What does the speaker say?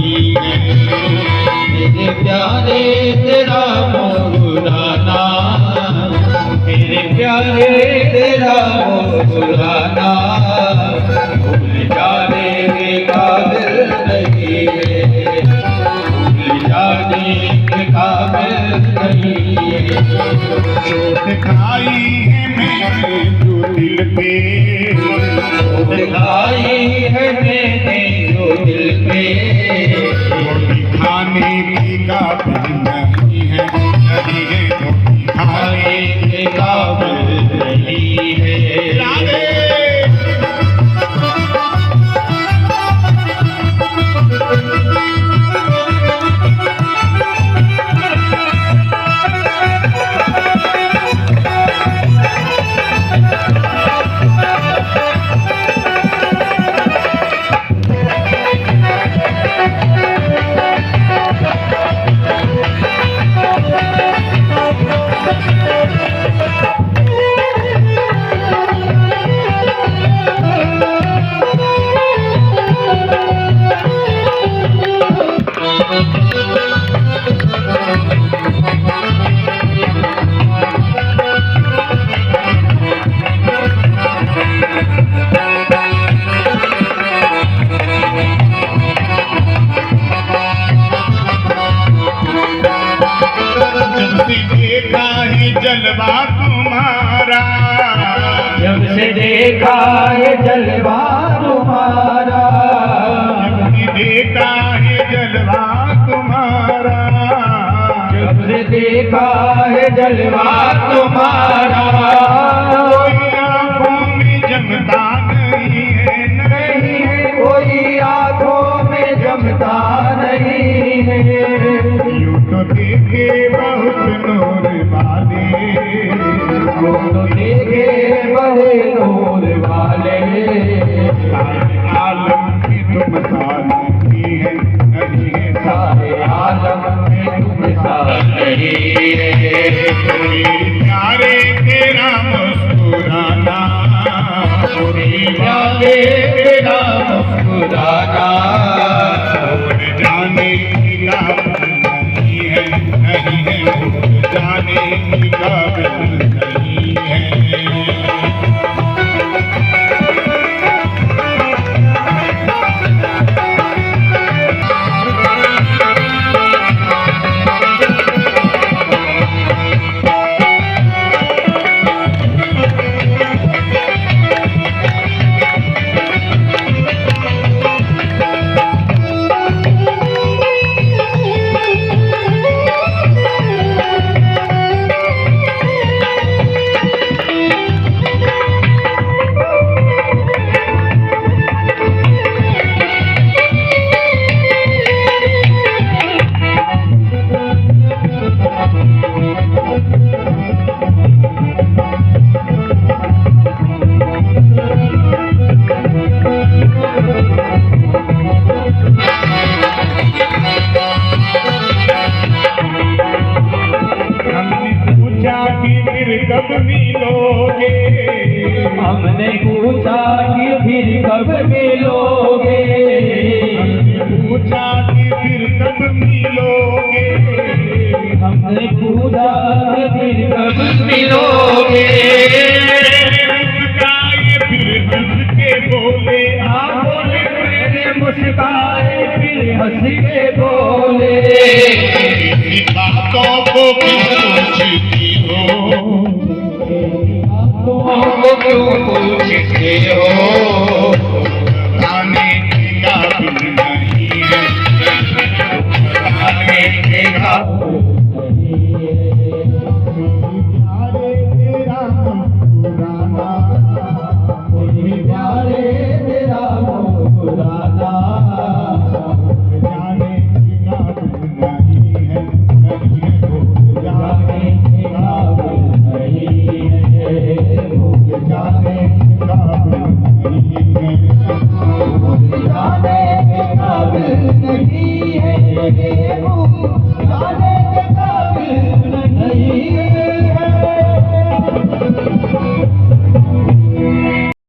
नहीं है। मेरे प्यारे तेरा मौलाना, मेरे प्यारे तेरा मौलाना, भूल जाने के काबिल नहीं है, भूल जाने के काबिल नहीं है। चोट खाई है मैंने जो दिल पे, चोट खाई है मैंने जो दिल पे, रोटी खाने की काबिल नहीं है, नहीं है रोटी खाने के काबिल नहीं है। राधे जलवा तुम्हारा, जब से देखा है जलवा तुम्हारा, जब से देखा है जलवा तुम्हारा, जब से देखा है जलवा तुम्हारा, कोई आँखों में जमता नहीं है, नहीं है कोई आँखों में जमता नहीं है। यूं तो देखे बहुत नूर वाले, यूं तो देखे बड़े नूर वाले, सारे आलम में तुम सा नहीं है, नहीं है सारे आलम में तुम सा नहीं है। मेरे प्यारे तेरा मुस्कुराना, मेरे प्यारे तेरा मुस्कुराना, भूल जाने की काबिल नहीं है, नहीं है भूल जाने की काबिल नहीं है। कब मिलोगे, हमने पूछा कि फिर कब मिलोगे, हमने पूछा कि फिर कब मिलोगे, हमने पूछा कि फिर कब मिलोगे। मुस्काए फिर हंस के बोले, हाँ बोले मेरे मुस्काए फिर हंस के बोले, मेरी बातों को क्यों पूछती हो, बातों को क्यों पूछते हो,